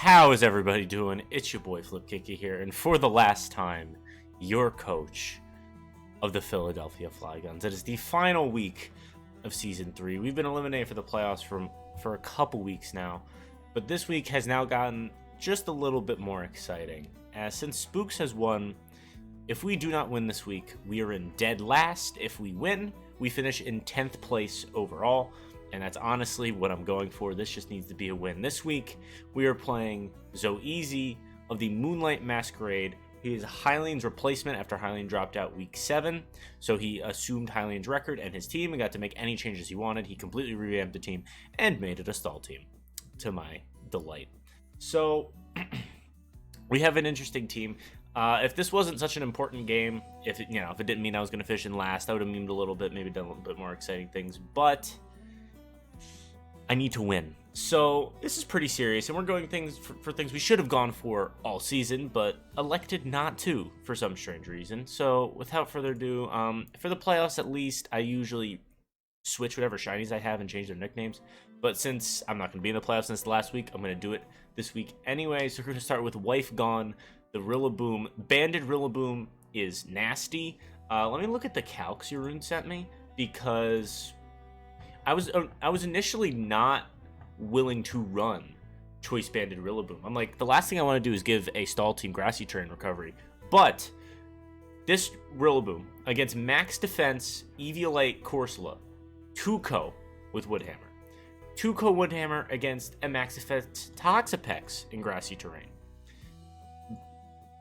How is everybody doing? It's your boy Flipkicky here, and for the last time, your coach of the Philadelphia Flygons. It is the final week of Season 3. We've been eliminated for the playoffs for a couple weeks now, but this week has now gotten just a little bit more exciting. As since Spooks has won, if we do not win this week, we are in dead last. If we win, we finish in 10th place overall. And that's honestly what I'm going for. This just needs to be a win. This week, we are playing Zoeasy of the Moonlight Masquerade. He is Hylian's replacement after Hylian dropped out week 7. So he assumed Hylian's record and his team and got to make any changes he wanted. He completely revamped the team and made it a stall team, to my delight. So we have an interesting team. If this wasn't such an important game, if it didn't mean I was going to finish in last, that would have memed a little bit, maybe done a little bit more exciting things. But I need to win. So this is pretty serious, and we're going for things we should have gone for all season, but elected not to for some strange reason. So without further ado, for the playoffs at least, I usually switch whatever shinies I have and change their nicknames. But since I'm not going to be in the playoffs since last week, I'm going to do it this week anyway. So we're going to start with Wife Gone, the Rillaboom. Banded Rillaboom is nasty. Let me look at the calcs your rune sent me, because I was initially not willing to run Choice Banded Rillaboom. I'm like, the last thing I want to do is give a stall team Grassy Terrain recovery. But this Rillaboom against max defense, Eviolite Corsola, 2-co with Woodhammer. 2-co Woodhammer against a max defense Toxapex in Grassy Terrain.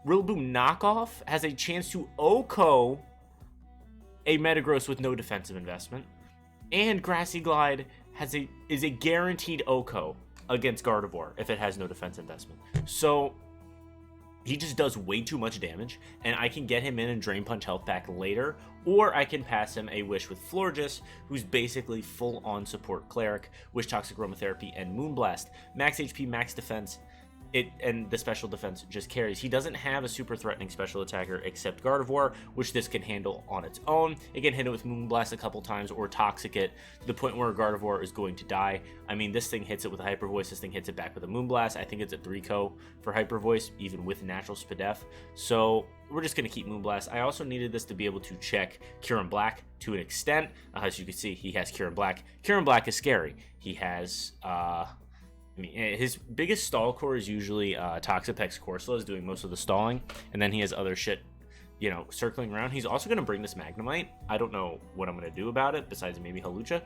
Rillaboom knockoff has a chance to OHKO a Metagross with no defensive investment. And Grassy Glide is a guaranteed OHKO against Gardevoir if it has no defense investment. So he just does way too much damage, and I can get him in and Drain Punch health back later, or I can pass him a Wish with Florges, who's basically full-on support Cleric, Wish Toxic Aromatherapy, and Moonblast. Max HP, max defense, and the special defense just carries. He doesn't have a super threatening special attacker except Gardevoir, which this can handle on its own. It can hit it with Moonblast a couple times or Toxic it to the point where Gardevoir is going to die. I mean, this thing hits it with a Hyper Voice. This thing hits it back with a Moonblast. I think it's a 3-co for Hyper Voice, even with Natural Spadef. So we're just going to keep Moonblast. I also needed this to be able to check Kyurem Black to an extent. As you can see, he has Kyurem Black. Kyurem Black is scary. He has his biggest stall core is usually Toxapex Corsola is doing most of the stalling, and then he has other shit, circling around. He's also going to bring this Magnemite. I don't know what I'm going to do about it, besides maybe Halucha,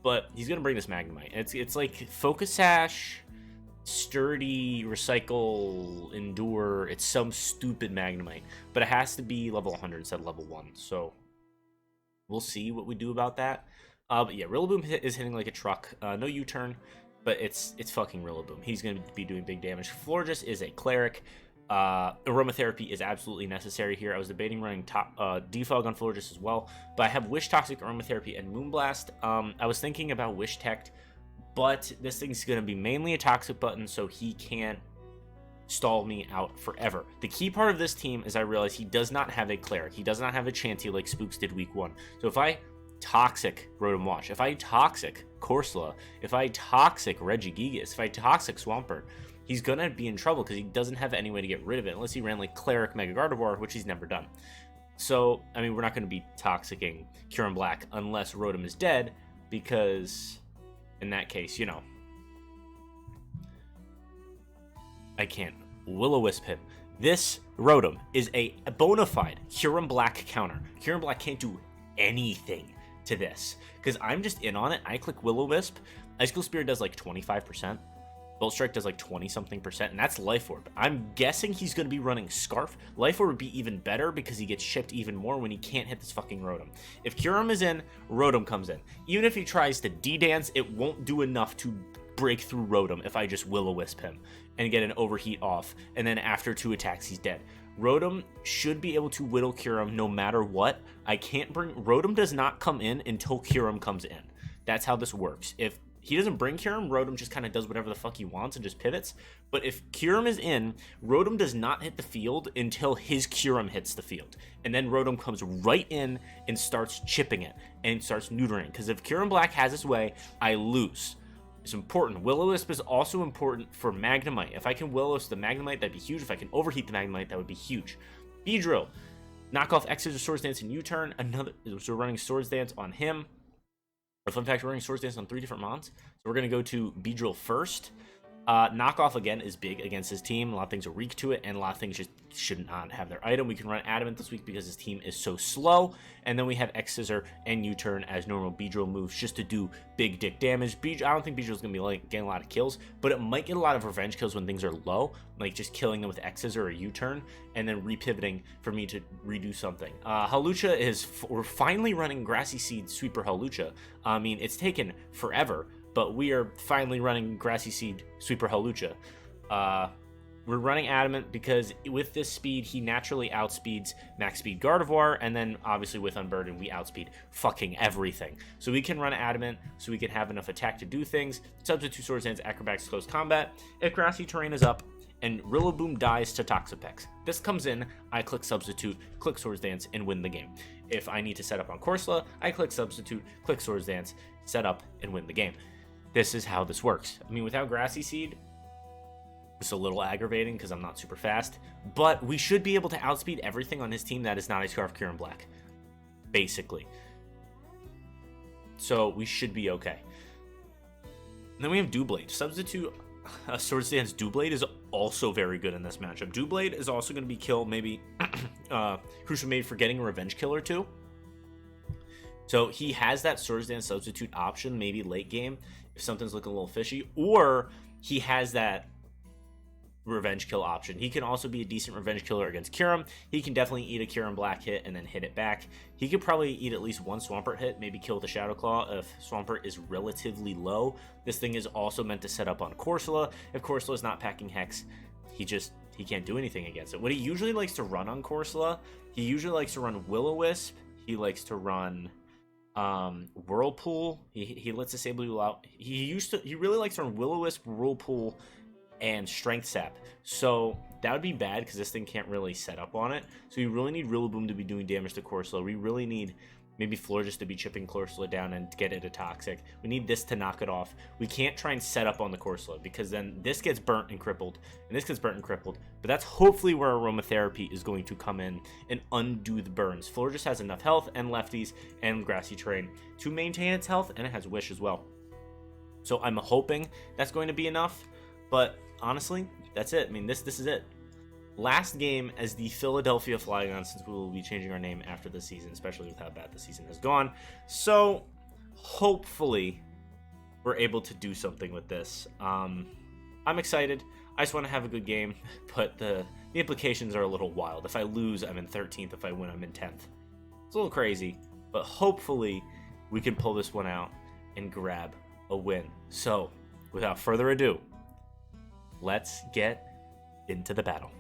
but he's going to bring this Magnemite. It's like Focus Sash, Sturdy, Recycle, Endure. It's some stupid Magnemite, but it has to be level 100 instead of level 1, so we'll see what we do about that. But yeah, Rillaboom is hitting like a truck. No U-turn. But it's fucking Rillaboom. He's going to be doing big damage. Florges is a Cleric. Aromatherapy is absolutely necessary here. I was debating running Defog on Florges as well, but I have Wish Toxic Aromatherapy and Moonblast. I was thinking about Wish Tech, but this thing's going to be mainly a Toxic button, so he can't stall me out forever. The key part of this team is I realize he does not have a Cleric. He does not have a Chansey like Spooks did week 1. So if I Toxic Rotom Wash, if I Toxic Corsola, if I Toxic Regigigas, if I Toxic Swampert, he's gonna be in trouble because he doesn't have any way to get rid of it unless he ran like Cleric Mega Gardevoir, which he's never done. So, I mean, we're not going to be Toxicing Kyurem Black unless Rotom is dead, because in that case, I can't Will-O-Wisp him. This Rotom is a bona fide Kyurem Black counter. Kyurem Black can't do anything to this because I'm just in on it. I click Will-O-Wisp. Icicle Spear does like 25%. Bolt Strike does like 20-something%, and that's Life Orb. I'm guessing he's going to be running Scarf. Life Orb would be even better because he gets shipped even more when he can't hit this fucking Rotom. If Kyurem is in, Rotom comes in. Even if he tries to D-Dance, it won't do enough to break through Rotom if I just Will-O-Wisp him and get an Overheat off, and then after 2 attacks, he's dead. Rotom should be able to whittle Kyurem no matter what. Rotom does not come in until Kyurem comes in. That's how this works. If he doesn't bring Kyurem, Rotom just kind of does whatever the fuck he wants and just pivots. But if Kyurem is in, Rotom does not hit the field until his Kyurem hits the field. And then Rotom comes right in and starts chipping it and starts neutering. Because if Kyurem Black has his way, I lose. is important. Will-O-Wisp is also important for Magnemite. If I can Will-O-Wisp the Magnemite, that'd be huge. If I can overheat the Magnemite, that would be huge. Beedrill. Knock off X's or Swords Dance in U-turn. So we're running Swords Dance on him. A fun fact, we're running Swords Dance on 3 different mons. So we're going to go to Beedrill first. Knockoff, again, is big against his team. A lot of things are weak to it, and a lot of things just should not have their item. We can run Adamant this week because his team is so slow. And then we have X-Scissor and U-turn as normal Beedrill moves just to do big dick damage. I don't think Beedrill's going to be like getting a lot of kills, but it might get a lot of revenge kills when things are low, like just killing them with X-Scissor or U-turn, and then repivoting for me to redo something. Hawlucha is... We're finally running Grassy Seed Sweeper Hawlucha. I mean, it's taken forever, but we are finally running Grassy Seed Sweeper Hawlucha. We're running Adamant because with this speed, he naturally outspeeds max speed Gardevoir, and then obviously with Unburden, we outspeed fucking everything. So we can run Adamant so we can have enough attack to do things. Substitute Swords Dance, Acrobatics, Close Combat. If Grassy Terrain is up and Rillaboom dies to Toxapex, this comes in, I click Substitute, click Swords Dance, and win the game. If I need to set up on Corsola, I click Substitute, click Swords Dance, set up, and win the game. This is how this works. I mean, without Grassy Seed, it's a little aggravating because I'm not super fast, but we should be able to outspeed everything on his team that is not a Scarf Kieran Black, basically. So we should be okay. And then we have Doublade. Substitute Swords Dance Doublade is also very good in this matchup. Doublade is also going to be killed, maybe Crucial Made for getting a revenge kill or two. So he has that Swords Dance substitute option, maybe late game, if something's looking a little fishy, or he has that revenge kill option. He can also be a decent revenge killer against Kyurem. He can definitely eat a Kyurem Black hit and then hit it back. He could probably eat at least one Swampert hit, maybe kill with a Shadow Claw if Swampert is relatively low. This thing is also meant to set up on Corsola. If Corsola is not packing Hex, he can't do anything against it. What he usually likes to run on Corsola, he usually likes to run Will-O-Wisp. He likes to run Whirlpool. He lets Disable You out. He really likes to run Will-O-Wisp, Whirlpool, and Strength Sap. So that would be bad because this thing can't really set up on it. So we really need Rillaboom to be doing damage to Corsola. We really need maybe Florges to be chipping Corsola down and get it a Toxic. We need this to knock it off. We can't try and set up on the Corsola because then this gets burnt and crippled, and this gets burnt and crippled. But that's hopefully where Aromatherapy is going to come in and undo the burns. Florges has enough health and lefties and Grassy Terrain to maintain its health, and it has Wish as well. So I'm hoping that's going to be enough, but honestly, that's it. I mean, this is it. Last game as the Philadelphia Flygons, since we will be changing our name after the season, especially with how bad the season has gone. So hopefully we're able to do something with this. I'm excited. I just want to have a good game, but the implications are a little wild. If I lose, I'm in 13th. If I win, I'm in 10th. It's a little crazy, but hopefully we can pull this one out and grab a win. So without further ado, let's get into the battle.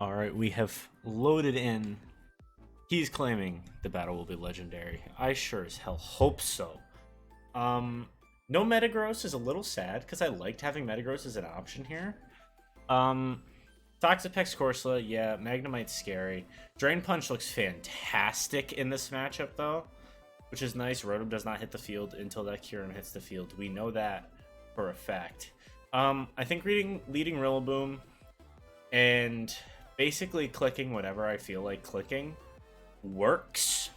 All right, we have loaded in. He's claiming the battle will be legendary. I sure as hell hope so. No Metagross is a little sad because I liked having Metagross as an option here. Toxapex Corsola, yeah, Magnemite's scary. Drain Punch looks fantastic in this matchup though, which is nice. Rotom does not hit the field until that Kyurem hits the field. We know that for a fact. I think leading Rillaboom and basically clicking whatever I feel like clicking works.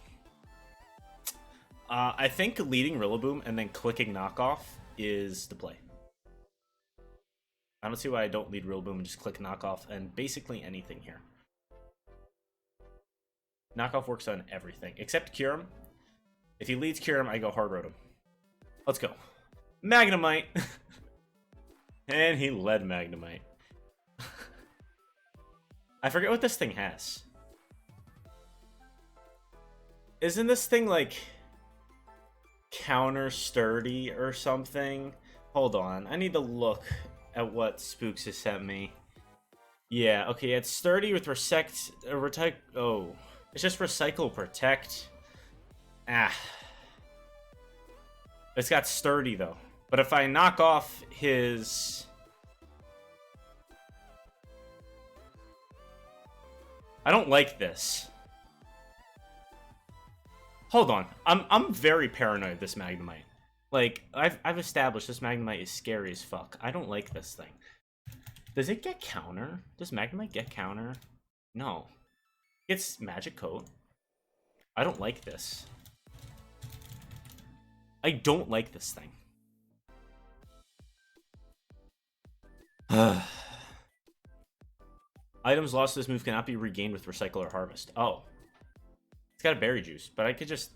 I think leading Rillaboom and then clicking Knockoff is the play. I don't see why I don't lead Rillaboom and just click Knockoff and basically anything here. Knockoff works on everything except Kyurem. If he leads Kyurem, I go Hard Rotom. Let's go. Magnemite. And he led Magnemite. I forget what this thing has. Isn't this thing like counter sturdy or something? Hold on, I need to look at what Spooks has sent me. Yeah, okay, it's sturdy with oh, it's just Recycle Protect. It's got sturdy though. But if I knock off his... I don't like this. Hold on. I'm very paranoid of this Magnemite. Like, I've established this Magnemite is scary as fuck. I don't like this thing. Does it get counter? Does Magnemite get counter? No. It's Magic Coat. I don't like this. I don't like this thing. Items lost to this move cannot be regained with Recycle or Harvest. Oh. It's got a Berry Juice, but I could just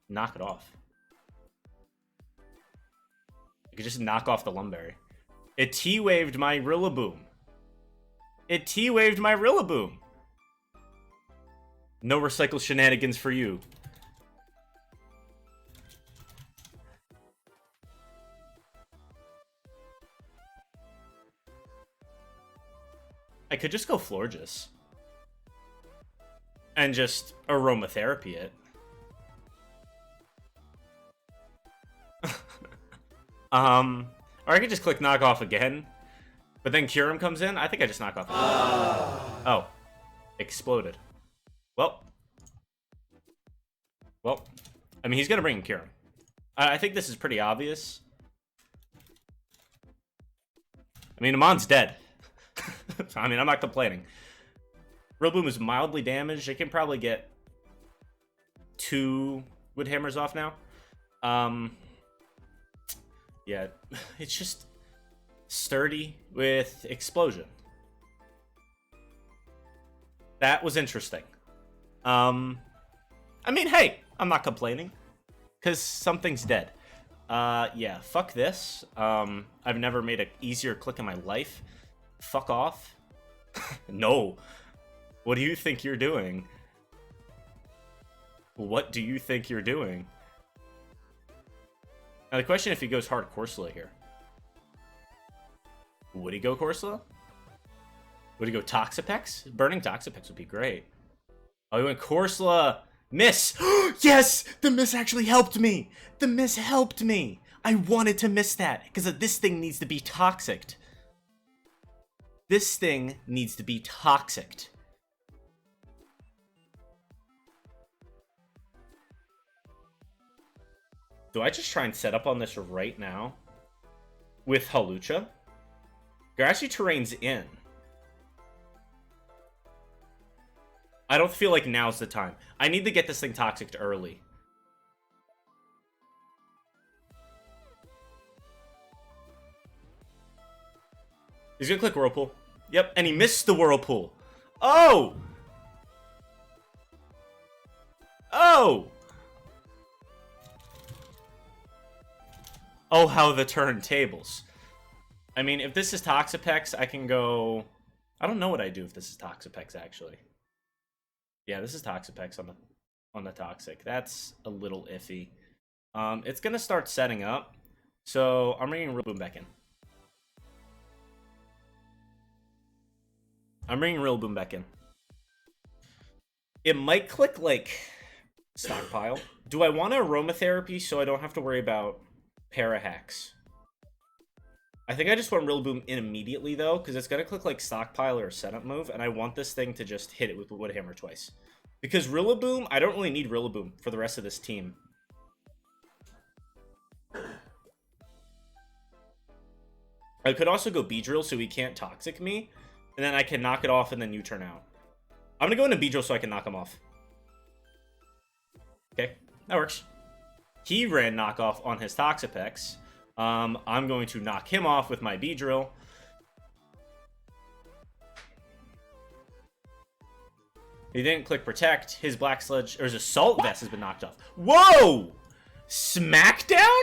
knock it off. I could just knock off the Lumberry. It T-waved my Rillaboom. It T-waved my Rillaboom. No Recycle shenanigans for you. I could just go Florges. And just Aromatherapy it. Or I could just click knock off again. But then Kyurem comes in. I think I just knock off again. Oh. Exploded. Well. I mean, he's going to bring in Kyurem. I think this is pretty obvious. I mean, Amon's dead. I mean, I'm not complaining. Rillaboom is mildly damaged. It can probably get 2 Wood Hammers off now. Yeah, it's just sturdy with Explosion. That was interesting. I mean, hey, I'm not complaining. Because something's dead. Yeah, fuck this. I've never made an easier click in my life. Fuck off. No. What do you think you're doing? What do you think you're doing? Now the question if he goes hard Corsola here. Would he go Corsola? Would he go Toxapex? Burning Toxapex would be great. Oh, he went Corsola. Miss! Yes! The miss actually helped me! The miss helped me! I wanted to miss that, because this thing needs to be toxic. This thing needs to be toxic. Do I just try and set up on this right now? With Hawlucha? Grassy Terrain's in. I don't feel like now's the time. I need to get this thing toxic early. He's gonna click Whirlpool. Yep, and he missed the Whirlpool. Oh! Oh! Oh, how the turntables. I mean, if this is Toxapex, I can go... I don't know what I do if this is Toxapex, actually. Yeah, this is Toxapex on the Toxic. That's a little iffy. It's gonna start setting up. So, I'm bringing Rillaboom back in. It might click, like, Stockpile. Do I want to Aromatherapy so I don't have to worry about Parahacks? I think I just want Rillaboom in immediately, though, because it's going to click, like, Stockpile or a setup move, and I want this thing to just hit it with the Wood Hammer twice. Because Rillaboom, I don't really need Rillaboom for the rest of this team. I could also go Beedrill so he can't Toxic me, and then I can knock it off and then U-turn out. I'm going to go into Beedrill so I can knock him off. Okay, that works. He ran knockoff on his Toxapex. I'm going to knock him off with my Beedrill. He didn't click Protect. His Black Sludge, or his Assault Vest has been knocked off. Whoa! Smackdown?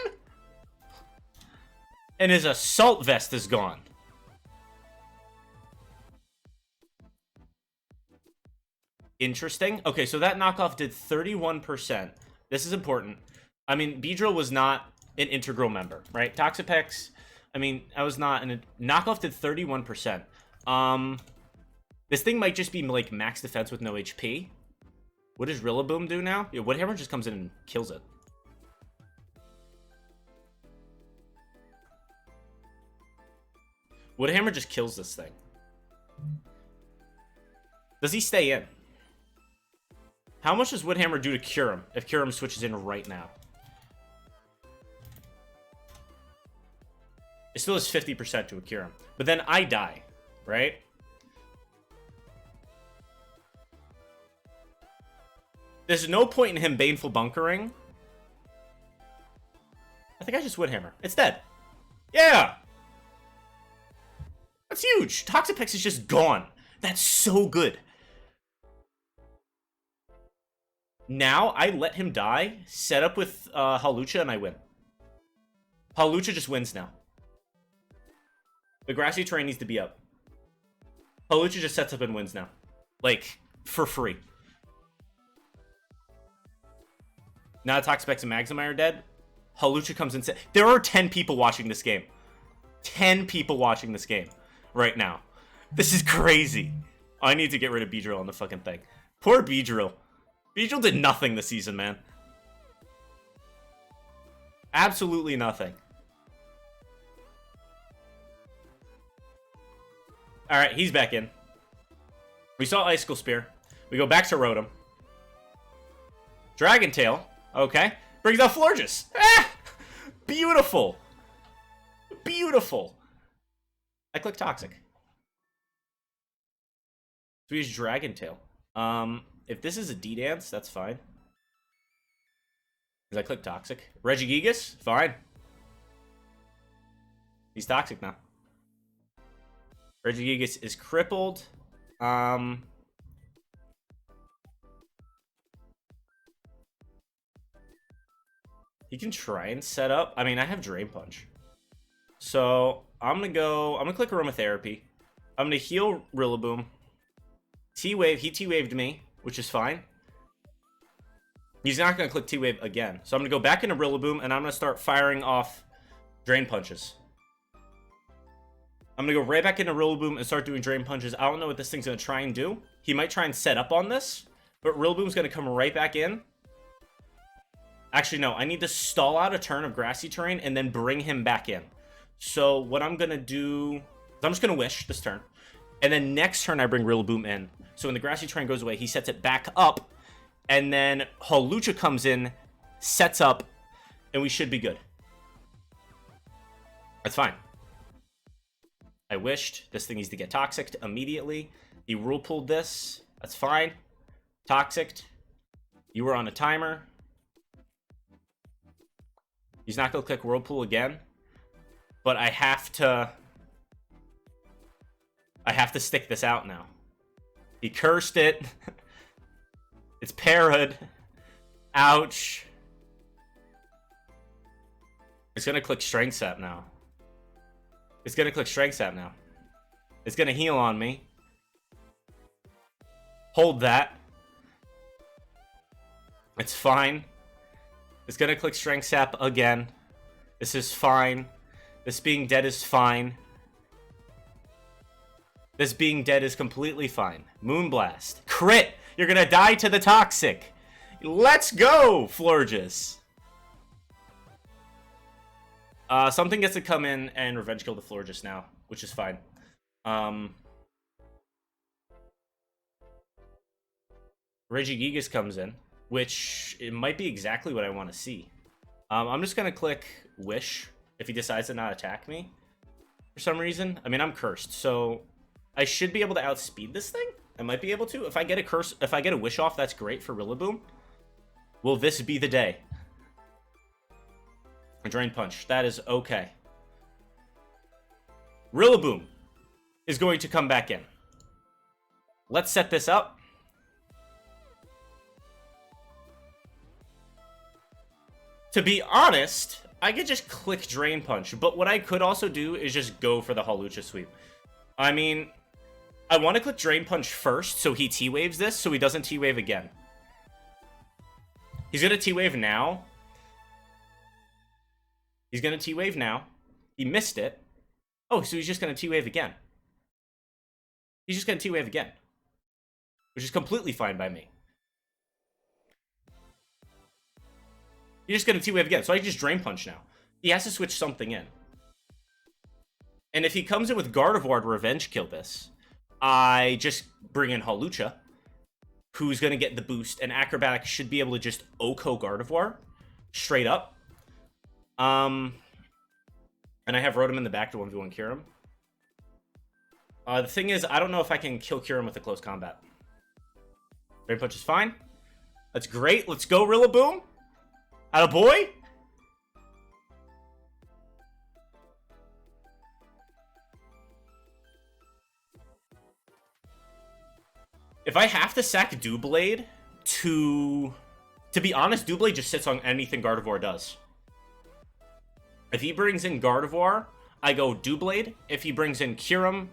And his Assault Vest is gone. Interesting. Okay, so that knockoff did 31%. This is important. I mean, Beedrill was not an integral member, right? Toxapex, I mean, I was not. And knockoff did 31%. This thing might just be like max defense with no HP. What does Rillaboom do now? Yeah, Wood Hammer just comes in and kills it. Wood Hammer just kills this thing. Does he stay in? How much does Wood Hammer do to Kyurem if Kyurem switches in right now? It still has 50% to cure him. But then I die, right? There's no point in him Baneful Bunkering. I think I just Windhammer. It's dead. Yeah! That's huge. Toxapex is just gone. That's so good. Now, I let him die, set up with Hawlucha, and I win. Hawlucha just wins now. The grassy terrain needs to be up. Hawlucha just sets up and wins now. Like, for free. Now Toxapex and Magnemite are dead. Hawlucha comes in. There are 10 people watching this game. 10 people watching this game right now. This is crazy. I need to get rid of Beedrill on the fucking thing. Poor Beedrill. Beedrill did nothing this season, man. Absolutely nothing. Alright, he's back in. We saw Icicle Spear. We go back to Rotom. Dragon Tail. Okay. Brings out Florges. Ah! Beautiful. Beautiful. I click Toxic. So we use Dragon Tail. If this is a D-Dance, that's fine. Because I click Toxic. Regigigas? Fine. He's Toxic now. Regigigas is crippled. He can try and set up. I mean, I have Drain Punch. So, I'm gonna click Aromatherapy. I'm gonna heal Rillaboom. T-Wave, he T-Waved me, which is fine. He's not gonna click T-Wave again. So I'm gonna go back into Rillaboom, and I'm gonna start firing off Drain Punches. I'm gonna go right back into Rillaboom and start doing Drain Punches. I don't know what this thing's gonna try and do. He might try and set up on this, but Rillaboom's gonna come right back in. Actually, no, I need to stall out a turn of Grassy Terrain and then bring him back in. So what I'm gonna do, I'm just gonna Wish this turn. And then next turn I bring Rillaboom in. So when the Grassy Terrain goes away, he sets it back up. And then Hawlucha comes in, sets up, and we should be good. That's fine. I wished. This thing needs to get Toxic immediately. He Rule Pulled this. That's fine. Toxic. You were on a timer. He's not going to click Whirlpool again. But I have to stick this out now. He cursed it. It's parried. Ouch. It's going to click Strength Sap now. It's going to click Strength Sap now. It's going to heal on me. Hold that. It's fine. It's going to click Strength Sap again. This is fine. This being dead is fine. This being dead is completely fine. Moonblast. Crit! You're going to die to the Toxic. Let's go, Florges. Something gets to come in and Revenge Kill the Florges now, which is fine. Regigigas comes in, which it might be exactly what I want to see. I'm just going to click Wish if he decides to not attack me for some reason. I mean, I'm cursed, so I should be able to outspeed this thing. I might be able to. If I get a Wish off, that's great for Rillaboom. Will this be the day? A Drain Punch. That is okay. Rillaboom is going to come back in. Let's set this up. To be honest, I could just click Drain Punch, but what I could also do is just go for the Hawlucha sweep. I mean, I want to click Drain Punch first, so he T-Waves this, so he doesn't T-Wave again. He's going to T-Wave now. He's going to T-Wave now. He missed it. Oh, so he's just going to T-Wave again. He's just going to T-Wave again. Which is completely fine by me. He's just going to T-Wave again, so I can just Drain Punch now. He has to switch something in. And if he comes in with Gardevoir to Revenge Kill this, I just bring in Hawlucha, who's going to get the boost, and Acrobatic should be able to just OHKO Gardevoir straight up. And I have Rotom in the back to 1v1 Kyurem. The thing is, I don't know if I can kill Kyurem with a close combat. Drain Punch is fine. That's great. Let's go, Rillaboom. Attaboy. If I have to sack Doublade to be honest, Doublade just sits on anything Gardevoir does. If he brings in Gardevoir, I go Doublade. If he brings in Kyurem,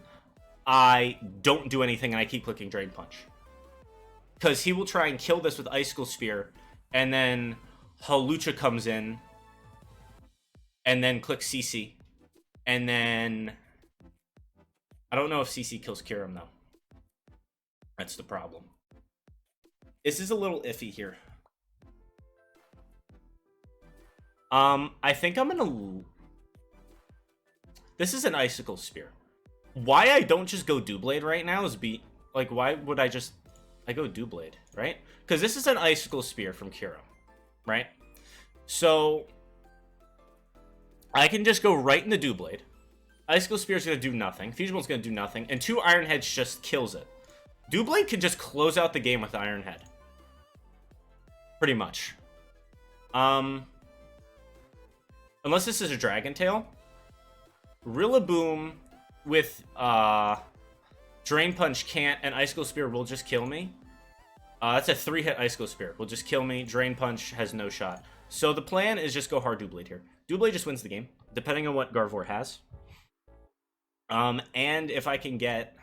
I don't do anything and I keep clicking Drain Punch. Because he will try and kill this with Icicle Spear, and then Hawlucha comes in, and then clicks CC. And then I don't know if CC kills Kyurem though. That's the problem. This is a little iffy here. I think I'm gonna... This is an Icicle Spear. Why I don't just go Doublade right now is like, why would I just... I go Doublade, right? Because this is an Icicle Spear from Kyurem, right? So I can just go right into Doublade. Icicle Spear is going to do nothing. Fusion Bolt's going to do nothing. And 2 Iron Heads just kills it. Doublade can just close out the game with Iron Head. Pretty much. Unless this is a Dragon Tail. Rillaboom with Drain Punch can't, and Icicle Spear will just kill me. That's a 3-hit Icicle Spear. Will just kill me. Drain Punch has no shot. So the plan is just go hard Doublade here. Doublade just wins the game, depending on what Gardevoir has. And if I can get...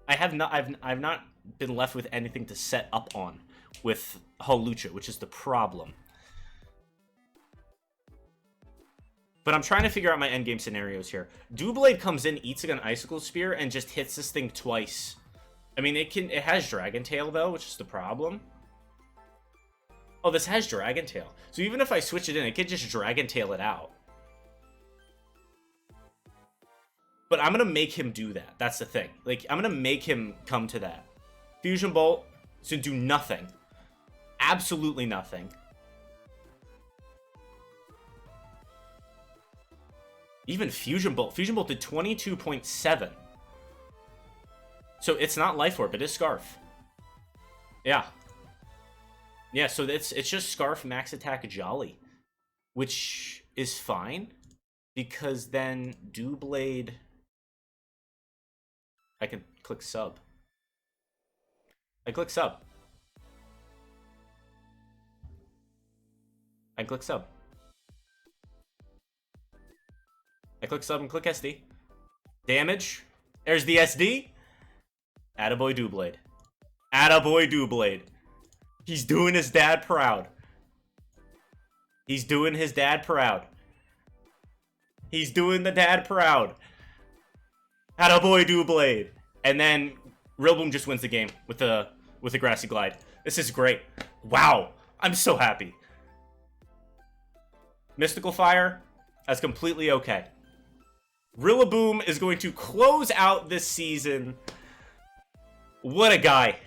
I've not been left with anything to set up on with Hawlucha, which is the problem. But I'm trying to figure out my endgame scenarios here. Doublade comes in, eats an Icicle Spear, and just hits this thing twice. I mean, it has Dragon Tail, though, which is the problem. Oh, this has Dragon Tail. So even if I switch it in, it could just Dragon Tail it out. But I'm going to make him do that. That's the thing. Like, I'm going to make him come to that. Fusion Bolt should do nothing. Absolutely nothing. Even Fusion Bolt. Fusion Bolt did 22.7. So it's not Life Orb, it is Scarf. Yeah. Yeah, so it's just Scarf Max Attack Jolly. Which is fine. Because then Doublade... I can click sub. I click sub. I click sub. I click sub and click SD. Damage. There's the SD. Attaboy Doublade. Attaboy Doublade. He's doing his dad proud. He's doing his dad proud. He's doing the dad proud. Attaboy Doublade. And then Rillaboom just wins the game with the Grassy Glide. This is great. Wow. I'm so happy. Mystical Fire. That's completely okay. Rillaboom is going to close out this season. What a guy.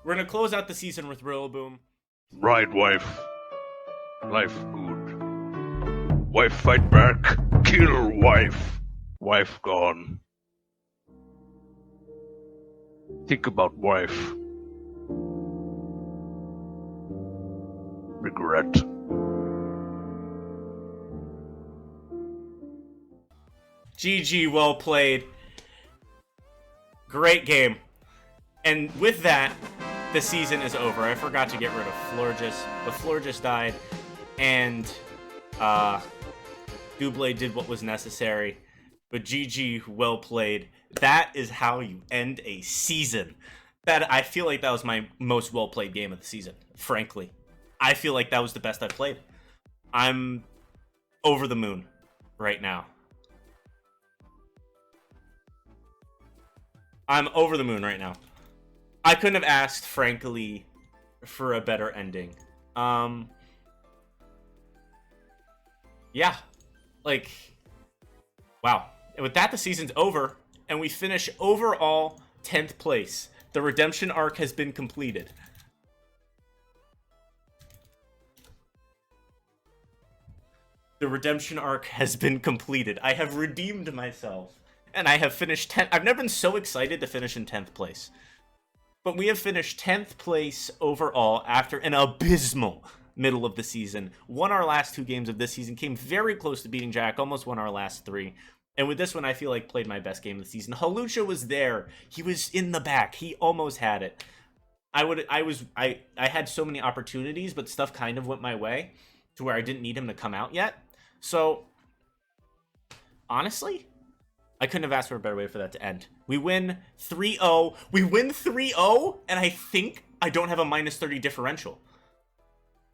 We're going to close out the season with Rillaboom. Right, wife. Life good. Wife fight back. Kill wife. Wife gone. Think about wife. Regret. GG, well played. Great game. And with that, the season is over. I forgot to get rid of Florges, but Florges died, and Doublade did what was necessary. But GG, well played. That is how you end a season. That I feel like that was my most well played game of the season. Frankly, I feel like that was the best I've played. I'm over the moon right now. I'm over the moon right now. I couldn't have asked, frankly, for a better ending. Yeah. Like, wow. And with that, the season's over, and we finish overall 10th place. The redemption arc has been completed. The redemption arc has been completed. I have redeemed myself. And I have finished 10th. I've never been so excited to finish in 10th place. But we have finished 10th place overall after an abysmal middle of the season. Won our last 2 games of this season. Came very close to beating Jack. Almost won our last 3. And with this one, I feel like played my best game of the season. Halucha was there. He was in the back. He almost had it. I had so many opportunities, but stuff kind of went my way to where I didn't need him to come out yet. So, honestly, I couldn't have asked for a better way for that to end. We win 3-0. We win 3-0, and I think I don't have a minus 30 differential.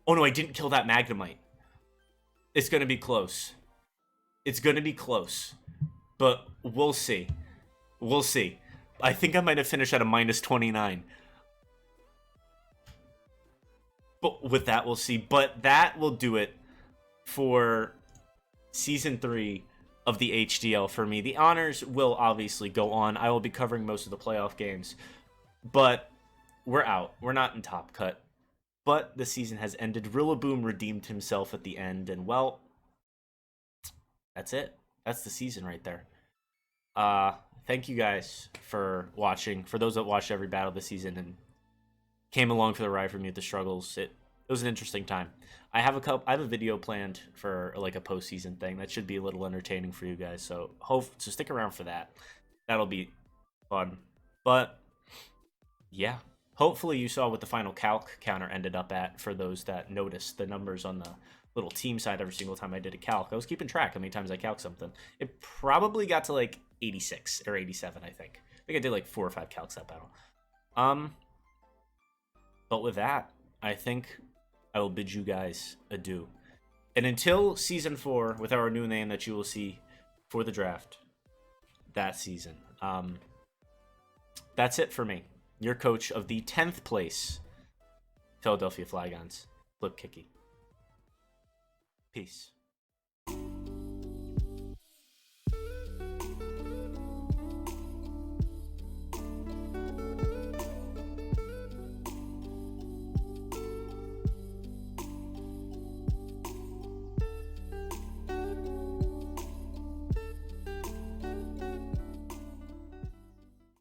Oh no, I didn't kill that Magnemite. It's going to be close. It's going to be close. But we'll see. We'll see. I think I might have finished at a minus 29. But with that, we'll see. But that will do it for Season 3 of the HDL for me. The honors will obviously go on. I will be covering most of the playoff games. But we're out. We're not in Top Cut. But the season has ended. Rillaboom redeemed himself at the end. And, well, that's it. That's the season right there. Thank you guys for watching. For those that watched every battle this season and came along for the ride for me with the struggles, it was an interesting time. I have a video planned for like a postseason thing that should be a little entertaining for you guys. So stick around for that. That'll be fun. But yeah, hopefully you saw what the final calc counter ended up at for those that noticed the numbers on the little team side every single time I did a calc. I was keeping track how many times I calc something. It probably got to like 86 or 87, I think. I think I did like 4 or 5 calcs that battle. But with that, I think I will bid you guys adieu. And until Season 4, with our new name that you will see for the draft that season, that's it for me. Your coach of the 10th place Philadelphia Flygons, Flip Kicky. Peace.